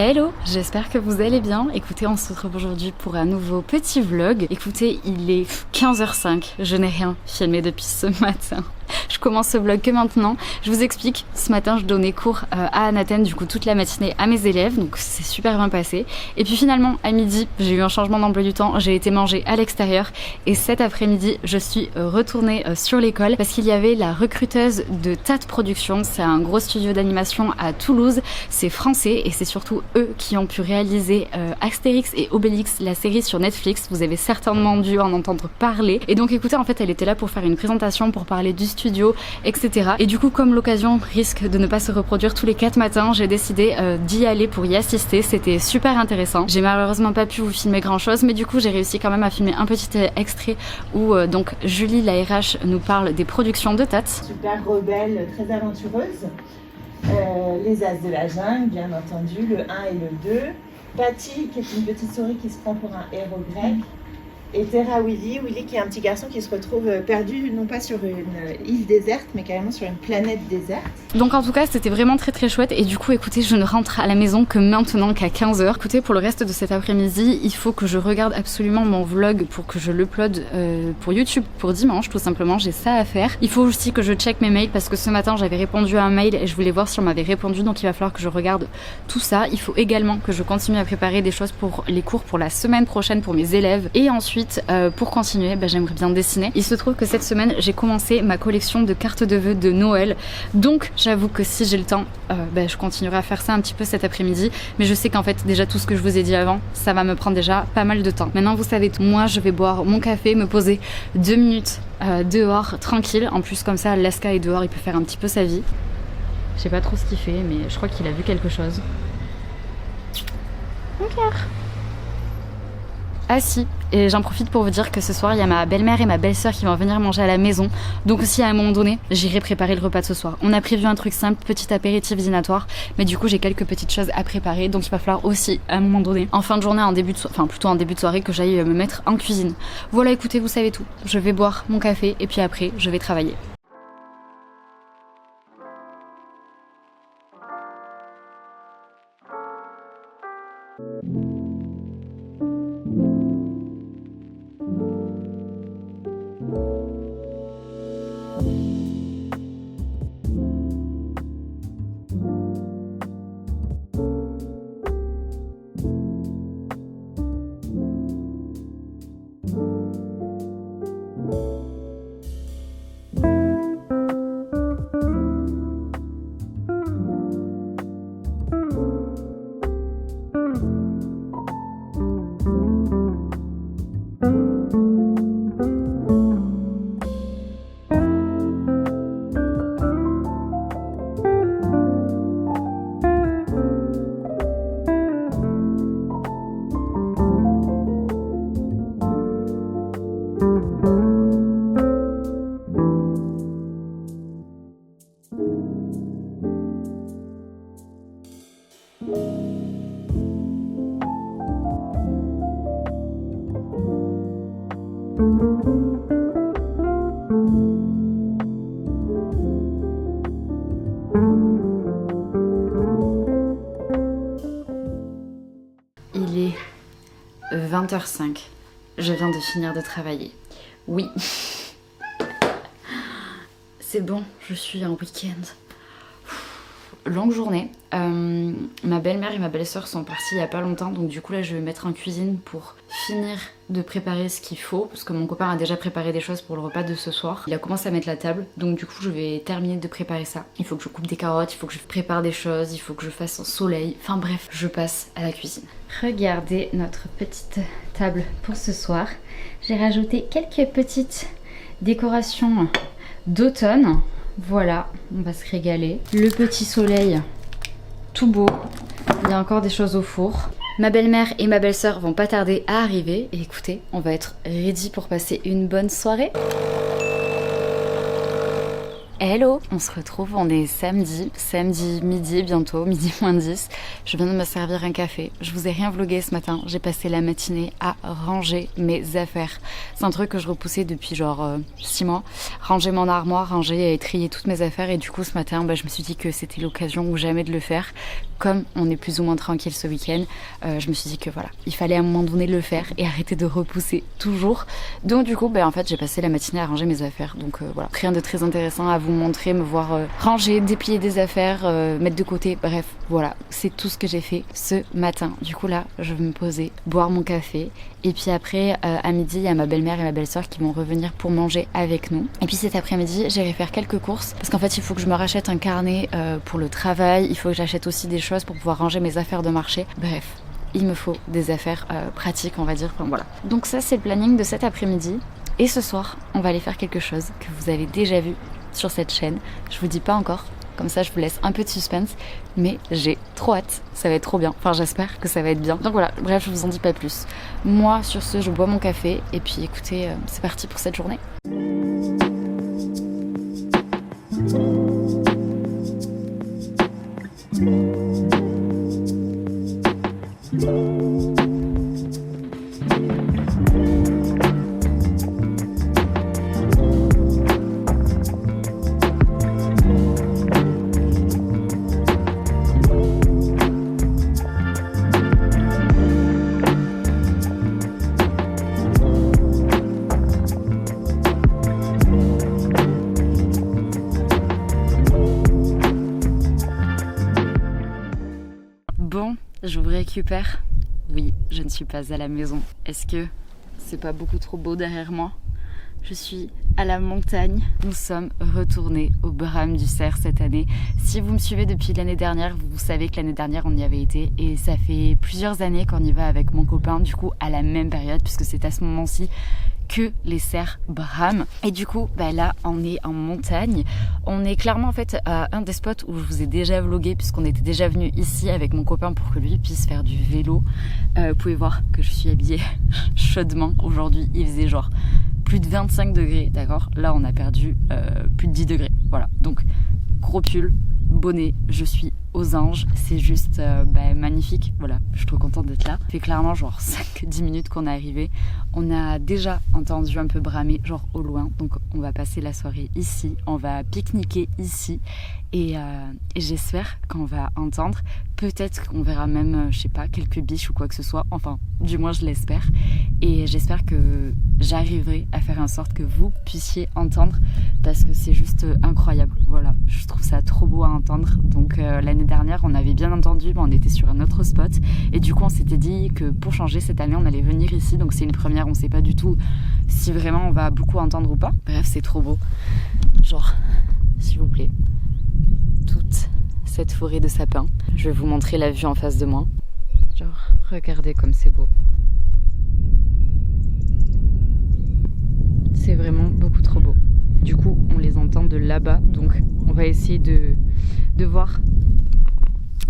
Hello, j'espère que vous allez bien. Écoutez, on se retrouve aujourd'hui pour un nouveau petit vlog. Écoutez, il est 15h05, je n'ai rien filmé depuis ce matin. Je commence ce vlog que maintenant. Je vous explique, ce matin je donnais cours à Anathènes, du coup toute la matinée à mes élèves, donc c'est super bien passé. Et puis finalement à midi, j'ai eu un changement d'emploi du temps, j'ai été manger à l'extérieur et cet après-midi je suis retournée sur l'école parce qu'il y avait la recruteuse de TAT Productions. C'est un gros studio d'animation à Toulouse, c'est français et c'est surtout eux qui ont pu réaliser Astérix et Obélix, la série sur Netflix. Vous avez certainement dû en entendre parler. Et donc écoutez, en fait elle était là pour faire une présentation, pour parler du studio, etc. Et du coup, comme l'occasion risque de ne pas se reproduire tous les 4 matins, j'ai décidé d'y aller pour y assister. C'était super intéressant. J'ai malheureusement pas pu vous filmer grand chose, mais du coup j'ai réussi quand même à filmer un petit extrait où donc Julie, la RH, nous parle des productions de TAT. Super rebelle, très aventureuse. Les As de la jungle, bien entendu, le 1 et le 2. Patty, qui est une petite souris qui se prend pour un héros grec. Et Terra Willy qui est un petit garçon qui se retrouve perdu, non pas sur une île déserte, mais carrément sur une planète déserte. Donc en tout cas, c'était vraiment très très chouette. Et du coup, écoutez, je ne rentre à la maison que maintenant, qu'à 15h. Écoutez, pour le reste de cet après-midi, il faut que je regarde absolument mon vlog pour que je l'upload pour YouTube pour dimanche, tout simplement. J'ai ça à faire. Il faut aussi que je check mes mails parce que ce matin, j'avais répondu à un mail et je voulais voir si on m'avait répondu. Donc il va falloir que je regarde tout ça. Il faut également que je continue à préparer des choses pour les cours pour la semaine prochaine pour mes élèves. Et ensuite, pour continuer, j'aimerais bien dessiner. Il se trouve que cette semaine, j'ai commencé ma collection de cartes de vœux de Noël. Donc, j'avoue que si j'ai le temps, je continuerai à faire ça un petit peu cet après-midi. Mais je sais qu'en fait, déjà tout ce que je vous ai dit avant, ça va me prendre déjà pas mal de temps. Maintenant, vous savez tout. Moi, je vais boire mon café, me poser 2 minutes dehors, tranquille. En plus, comme ça, Laska est dehors, il peut faire un petit peu sa vie. Je sais pas trop ce qu'il fait, mais je crois qu'il a vu quelque chose. Mon cœur. Ah si, et j'en profite pour vous dire que ce soir il y a ma belle-mère et ma belle-sœur qui vont venir manger à la maison. Donc aussi à un moment donné, j'irai préparer le repas de ce soir. On a prévu un truc simple, petit apéritif dînatoire, mais du coup j'ai quelques petites choses à préparer. Donc il va falloir aussi à un moment donné, en fin de journée, en début de soirée, que j'aille me mettre en cuisine. Voilà, écoutez, vous savez tout. Je vais boire mon café et puis après je vais travailler. Il est 20h05. Je viens de finir de travailler. Oui. C'est bon, je suis en week-end. Longue journée. Ma belle-mère et ma belle-sœur sont parties il y a pas longtemps, donc du coup là je vais me mettre en cuisine pour finir de préparer ce qu'il faut, parce que mon copain a déjà préparé des choses pour le repas de ce soir. Il a commencé à mettre la table, donc du coup je vais terminer de préparer ça. Il faut que je coupe des carottes, il faut que je prépare des choses, il faut que je fasse un soleil, enfin bref, je passe à la cuisine. Regardez notre petite table pour ce soir. J'ai rajouté quelques petites décorations d'automne. Voilà, on va se régaler. Le petit soleil, tout beau. Il y a encore des choses au four. Ma belle-mère et ma belle-sœur vont pas tarder à arriver. Et écoutez, on va être ready pour passer une bonne soirée. Hello, on se retrouve, on est samedi midi bientôt, midi moins 10. Je viens de me servir un café. Je vous ai rien vlogué ce matin, j'ai passé la matinée à ranger mes affaires. C'est un truc que je repoussais depuis genre 6 mois. Ranger mon armoire, ranger et trier toutes mes affaires et du coup ce matin je me suis dit que c'était l'occasion ou jamais de le faire. Comme on est plus ou moins tranquille ce week-end, je me suis dit que voilà, il fallait à un moment donné le faire et arrêter de repousser toujours. Donc du coup en fait j'ai passé la matinée à ranger mes affaires. Donc voilà, rien de très intéressant à vous montrer, me voir ranger, déplier des affaires, mettre de côté, bref, voilà, c'est tout ce que j'ai fait ce matin. Du coup là, je vais me poser, boire mon café, et puis après, à midi, il y a ma belle-mère et ma belle-sœur qui vont revenir pour manger avec nous. Et puis cet après-midi, j'irai faire quelques courses, parce qu'en fait, il faut que je me rachète un carnet pour le travail, il faut que j'achète aussi des choses pour pouvoir ranger mes affaires de marché, bref. Il me faut des affaires pratiques, on va dire, enfin voilà. Donc ça, c'est le planning de cet après-midi. Et ce soir, on va aller faire quelque chose que vous avez déjà vu sur cette chaîne. Je vous dis pas encore, comme ça je vous laisse un peu de suspense, mais j'ai trop hâte, ça va être trop bien. Enfin j'espère que ça va être bien. Donc voilà, bref, je vous en dis pas plus. Moi sur ce, je bois mon café et puis écoutez, c'est parti pour cette journée. Bon, je vous récupère. Oui, je ne suis pas à la maison. Est-ce que c'est pas beaucoup trop beau derrière moi? Je suis à la montagne. Nous sommes retournés au Brame du Cerf cette année. Si vous me suivez depuis l'année dernière, vous savez que l'année dernière on y avait été et ça fait plusieurs années qu'on y va avec mon copain, du coup à la même période puisque c'est à ce moment-ci que les cerfs brament. Et du coup, là, on est en montagne. On est clairement en fait à un des spots où je vous ai déjà vlogué puisqu'on était déjà venu ici avec mon copain pour que lui puisse faire du vélo. Vous pouvez voir que je suis habillée chaudement. Aujourd'hui, il faisait genre plus de 25 degrés, d'accord? Là, on a perdu plus de 10 degrés. Voilà, donc gros pull, bonnet, je suis aux anges, c'est juste magnifique, voilà, je suis trop contente d'être là. Ça fait clairement genre 5-10 minutes qu'on est arrivé, on a déjà entendu un peu bramer genre au loin, donc on va passer la soirée ici, on va pique-niquer ici et j'espère qu'on va entendre, peut-être qu'on verra même, je sais pas, quelques biches ou quoi que ce soit, enfin du moins je l'espère et j'espère que j'arriverai à faire en sorte que vous puissiez entendre parce que c'est juste incroyable, voilà, je trouve ça trop beau à entendre. Donc l'année dernière on avait bien entendu, on était sur un autre spot et du coup on s'était dit que pour changer cette année on allait venir ici, donc c'est une première, on sait pas du tout si vraiment on va beaucoup entendre ou pas, bref c'est trop beau, genre s'il vous plaît, toute cette forêt de sapins, je vais vous montrer la vue en face de moi, genre regardez comme c'est beau, c'est vraiment beaucoup trop beau. Du coup on les entend de là-bas, donc on va essayer de voir.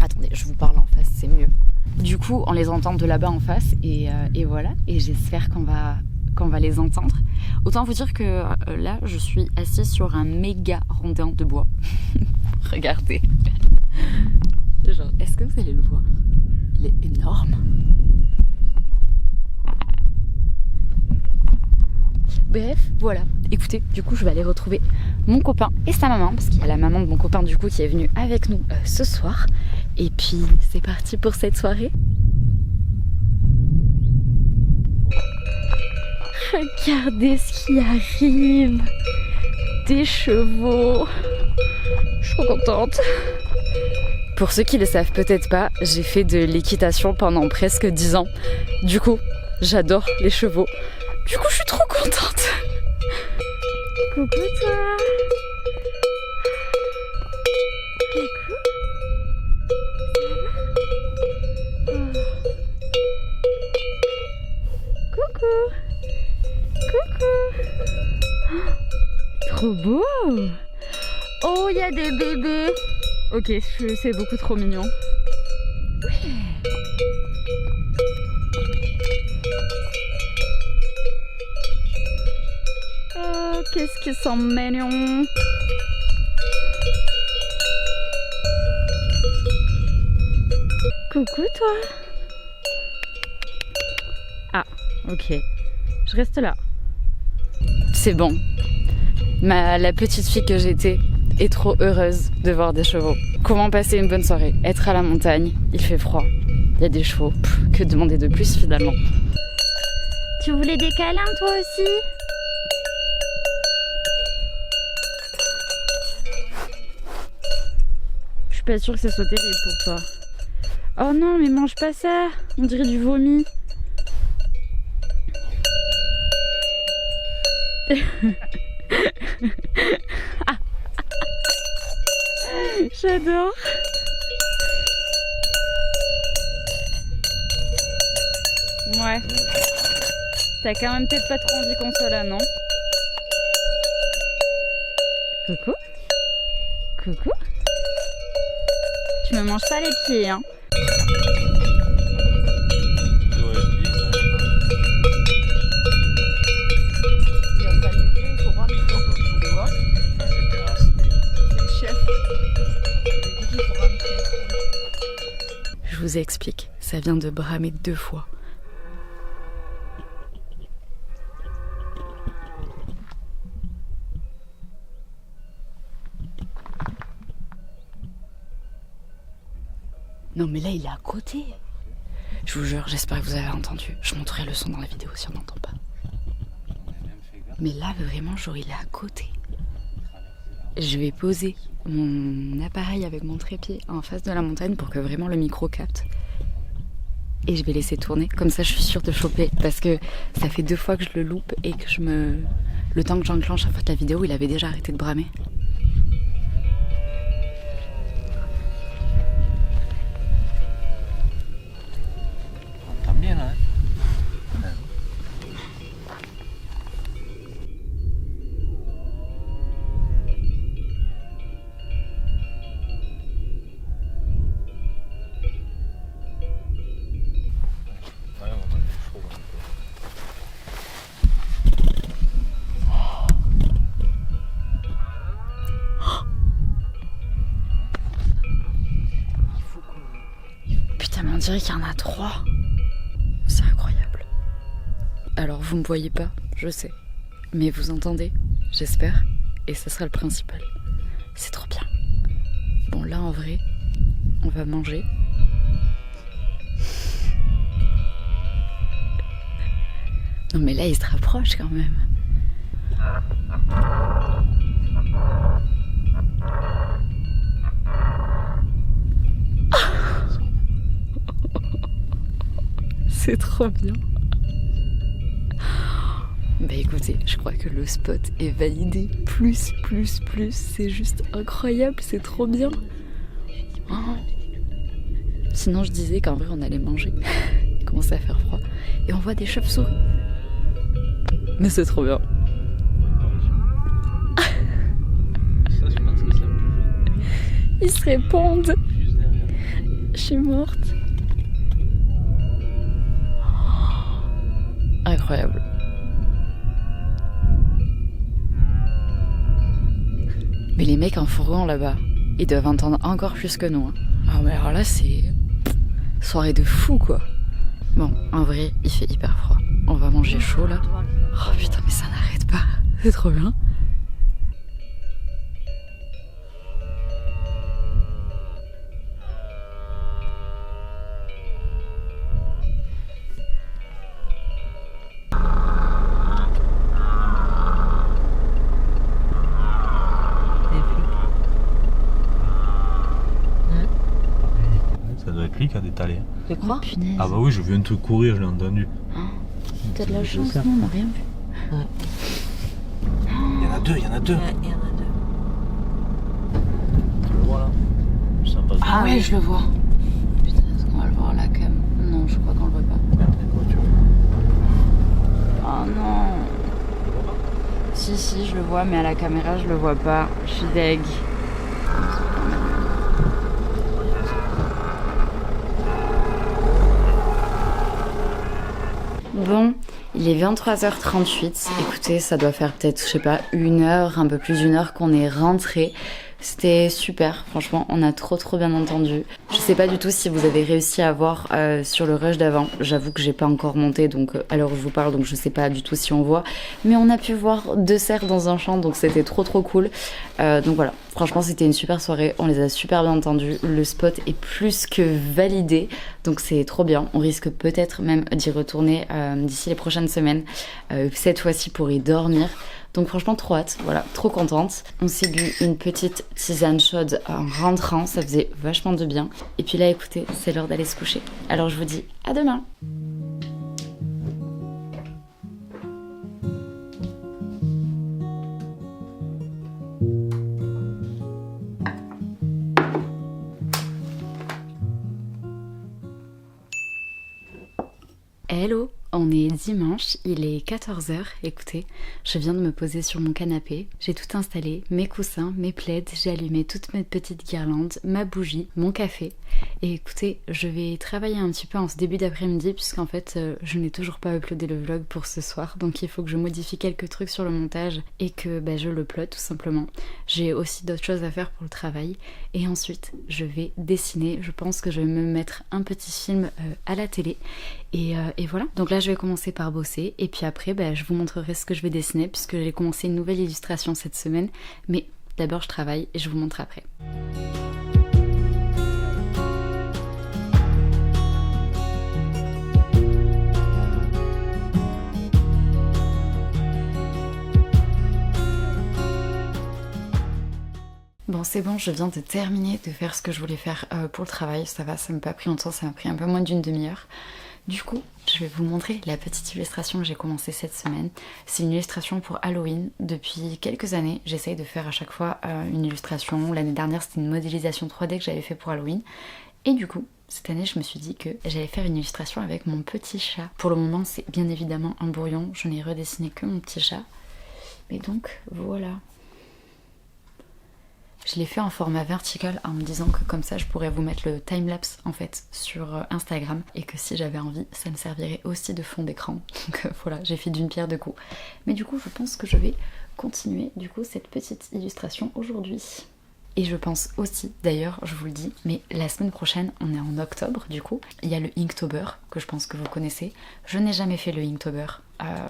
Attendez, je vous parle en face, c'est mieux. Du coup on les entend de là-bas en face et voilà, et j'espère qu'on va les entendre. Autant vous dire que là je suis assise sur un méga rondin de bois. Regardez. Genre, est-ce que vous allez le voir? Il est énorme. Bref, voilà. Écoutez, du coup, je vais aller retrouver mon copain et sa maman, parce qu'il y a la maman de mon copain, du coup, qui est venue avec nous ce soir. Et puis, c'est parti pour cette soirée. Regardez ce qui arrive. Des chevaux. Je suis trop contente. Pour ceux qui ne le savent peut-être pas, j'ai fait de l'équitation pendant presque 10 ans. Du coup, j'adore les chevaux. Du coup, je suis trop contente. Coucou toi. Coucou. Ça va? Coucou. Coucou. Trop beau. Oh, il y a des bébés. Ok, c'est beaucoup trop mignon. Ouais. Oh, qu'est-ce qu'ils sont mignons. Coucou toi. Ah, ok. Je reste là. C'est bon. La petite fille que j'étais est trop heureuse de voir des chevaux. Comment passer une bonne soirée? Être à la montagne, il fait froid. Il y a des chevaux. Que demander de plus finalement? Tu voulais des câlins toi aussi? Je suis pas sûre que ça soit terrible pour toi. Oh non, mais mange pas ça. On dirait du vomi. J'adore. Ouais. T'as quand même peut-être pas trop envie qu'on soit là, non? Coucou. Coucou. Tu me manges pas les pieds, hein? Je vous explique, ça vient de bramer 2 fois. Non mais là il est à côté. Je vous jure, j'espère que vous avez entendu. Je montrerai le son dans la vidéo si on n'entend pas. Mais là vraiment genre il est à côté. Je vais poser mon appareil avec mon trépied en face de la montagne pour que vraiment le micro capte. Et je vais laisser tourner, comme ça je suis sûre de choper. Parce que ça fait 2 fois que je le loupe et que le temps que j'enclenche en fait la vidéo, il avait déjà arrêté de bramer. También, hein? Putain, mais on dirait qu'il y en a 3. C'est incroyable. Alors vous me voyez pas, je sais. Mais vous entendez, j'espère. Et ça sera le principal. C'est trop bien. Bon là en vrai, on va manger. Non mais là il se rapproche quand même. C'est trop bien. Bah écoutez, je crois que le spot est validé. Plus, c'est juste incroyable, c'est trop bien. Oh. Sinon je disais qu'en vrai on allait manger. Il commençait à faire froid. Et on voit des chauves-souris. Mais c'est trop bien. Ça, je pense que ça bouge. Ils se répondent. Juste derrière. Je suis morte. Incroyable. Mais les mecs en fourgon là-bas, ils doivent entendre encore plus que nous. Hein. Ah mais alors là c'est soirée de fou quoi. Bon, en vrai, il fait hyper froid. On va manger chaud là. Oh putain mais ça n'arrête pas. C'est trop bien. Ça doit être lui qui a détalé. Tu crois? Punaise. Ah bah oui, je viens de te courir, je l'ai entendu. T'as de la chance, non, on n'a rien vu. Il y en a deux, il y en a deux. Ouais, il y en a 2. Tu le vois là? Ça passe. Ah ouais, je le vois. Putain, est-ce qu'on va le voir à la cam? Non, je crois qu'on le voit pas. Regarde les voitures. Oh non. Si, je le vois, mais à la caméra, je le vois pas. Je suis deg. Bon, il est 23h38. Écoutez, ça doit faire peut-être, je sais pas, 1 heure, un peu plus d'1 heure qu'on est rentré. C'était super, franchement, on a trop bien entendu. Je sais pas du tout si vous avez réussi à voir sur le rush d'avant. J'avoue que j'ai pas encore monté, donc à l'heure où je vous parle, donc je sais pas du tout si on voit. Mais on a pu voir 2 cerfs dans un champ, donc c'était trop cool. Donc voilà, franchement c'était une super soirée, on les a super bien entendus. Le spot est plus que validé, donc c'est trop bien. On risque peut-être même d'y retourner d'ici les prochaines semaines, cette fois-ci pour y dormir. Donc franchement trop hâte, voilà, trop contente. On s'est bu une petite tisane chaude en rentrant, ça faisait vachement de bien. Et puis là écoutez, c'est l'heure d'aller se coucher. Alors je vous dis à demain. Hello, on est dimanche, il est 14h, écoutez, je viens de me poser sur mon canapé, j'ai tout installé, mes coussins, mes plaids, j'ai allumé toutes mes petites guirlandes, ma bougie, mon café, et écoutez, je vais travailler un petit peu en ce début d'après-midi puisqu'en fait je n'ai toujours pas uploadé le vlog pour ce soir, donc il faut que je modifie quelques trucs sur le montage et que je le upload tout simplement. J'ai aussi d'autres choses à faire pour le travail et ensuite je vais dessiner, je pense que je vais me mettre un petit film à la télé et voilà, donc là je vais commencer par bosser et puis après je vous montrerai ce que je vais dessiner puisque j'ai commencé une nouvelle illustration cette semaine, mais d'abord je travaille et je vous montre après. Bon c'est bon, je viens de terminer de faire ce que je voulais faire pour le travail, ça va, ça m'a pas pris longtemps, ça m'a pris un peu moins d'une demi-heure. Du coup, je vais vous montrer la petite illustration que j'ai commencé cette semaine. C'est une illustration pour Halloween. Depuis quelques années, j'essaye de faire à chaque fois une illustration. L'année dernière, c'était une modélisation 3D que j'avais fait pour Halloween. Et du coup, cette année, je me suis dit que j'allais faire une illustration avec mon petit chat. Pour le moment, c'est bien évidemment un brouillon. Je n'ai redessiné que mon petit chat. Mais donc, voilà. Je l'ai fait en format vertical en me disant que comme ça je pourrais vous mettre le timelapse en fait sur Instagram et que si j'avais envie ça me servirait aussi de fond d'écran. Donc voilà, j'ai fait d'une pierre deux coups. Mais du coup je pense que je vais continuer du coup cette petite illustration aujourd'hui. Et je pense aussi, d'ailleurs, je vous le dis, mais la semaine prochaine, on est en octobre du coup, il y a le Inktober, que je pense que vous connaissez. Je n'ai jamais fait le Inktober,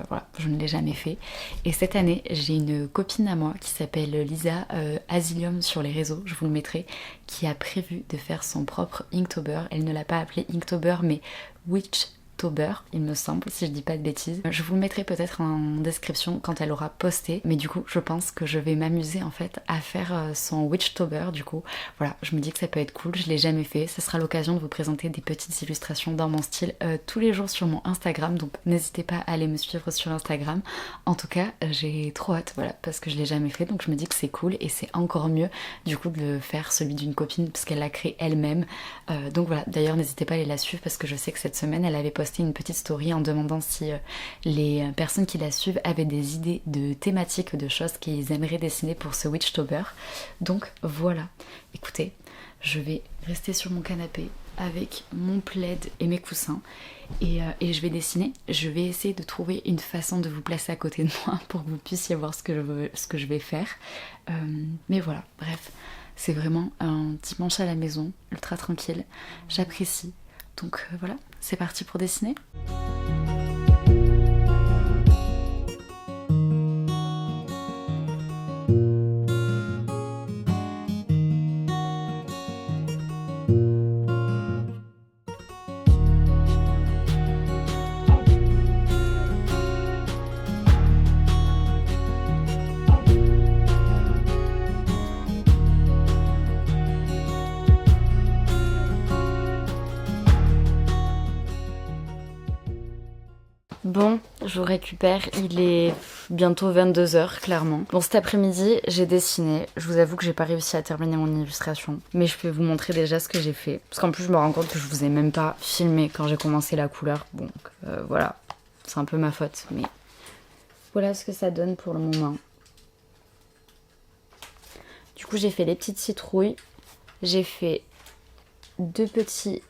voilà, je ne l'ai jamais fait. Et cette année, j'ai une copine à moi qui s'appelle Lisa Asilium sur les réseaux, je vous le mettrai, qui a prévu de faire son propre Inktober. Elle ne l'a pas appelé Inktober, mais Witchtober, il me semble, si je dis pas de bêtises. Je vous le mettrai peut-être en description quand elle aura posté, mais du coup je pense que je vais m'amuser en fait à faire son Witchtober du coup. Voilà, je me dis que ça peut être cool, je l'ai jamais fait, ça sera l'occasion de vous présenter des petites illustrations dans mon style tous les jours sur mon Instagram, donc n'hésitez pas à aller me suivre sur Instagram. En tout cas, j'ai trop hâte, voilà, parce que je l'ai jamais fait, donc je me dis que c'est cool et c'est encore mieux du coup de faire celui d'une copine parce qu'elle l'a créé elle-même. Donc voilà, d'ailleurs n'hésitez pas à aller la suivre parce que je sais que cette semaine elle avait posté une petite story en demandant si les personnes qui la suivent avaient des idées de thématiques, de choses qu'ils aimeraient dessiner pour ce Witchtober. Donc voilà, écoutez, je vais rester sur mon canapé avec mon plaid et mes coussins et je vais dessiner. Je vais essayer de trouver une façon de vous placer à côté de moi pour que vous puissiez voir ce que je vais faire. Mais voilà, bref, c'est vraiment un dimanche à la maison, ultra tranquille, j'apprécie. Donc voilà, c'est parti pour dessiner. Bon, je vous récupère, il est bientôt 22h clairement. Bon, cet après-midi, j'ai dessiné. Je vous avoue que j'ai pas réussi à terminer mon illustration, mais je peux vous montrer déjà ce que j'ai fait. Parce qu'en plus, je me rends compte que je vous ai même pas filmé quand j'ai commencé la couleur. Bon, voilà, c'est un peu ma faute, mais voilà ce que ça donne pour le moment. Du coup, j'ai fait les petites citrouilles. J'ai fait 2 petits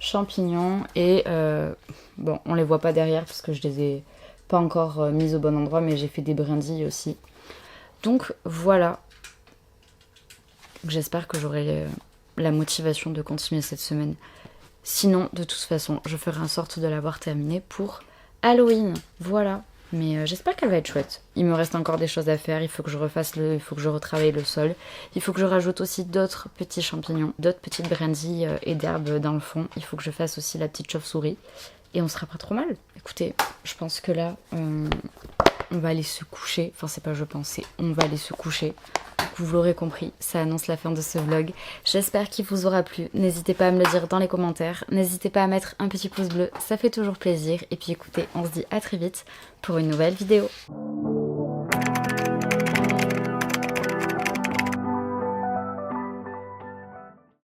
champignons et bon on les voit pas derrière parce que je les ai pas encore mis au bon endroit, mais j'ai fait des brindilles aussi. Donc voilà, J'espère que j'aurai la motivation de continuer cette semaine. Sinon, de toute façon, je ferai en sorte de l'avoir terminée pour Halloween. Voilà. Mais j'espère qu'elle va être chouette. Il me reste encore des choses à faire. Il faut que je retravaille le sol. Il faut que je rajoute aussi d'autres petits champignons, d'autres petites brindilles et d'herbes dans le fond. Il faut que je fasse aussi la petite chauve-souris. Et on sera pas trop mal. Écoutez, je pense que là, on va aller se coucher. Enfin, c'est pas je pense, c'est on va aller se coucher. Vous l'aurez compris, ça annonce la fin de ce vlog. J'espère qu'il vous aura plu. N'hésitez pas à me le dire dans les commentaires. N'hésitez pas à mettre un petit pouce bleu, ça fait toujours plaisir. Et puis écoutez, on se dit à très vite pour une nouvelle vidéo.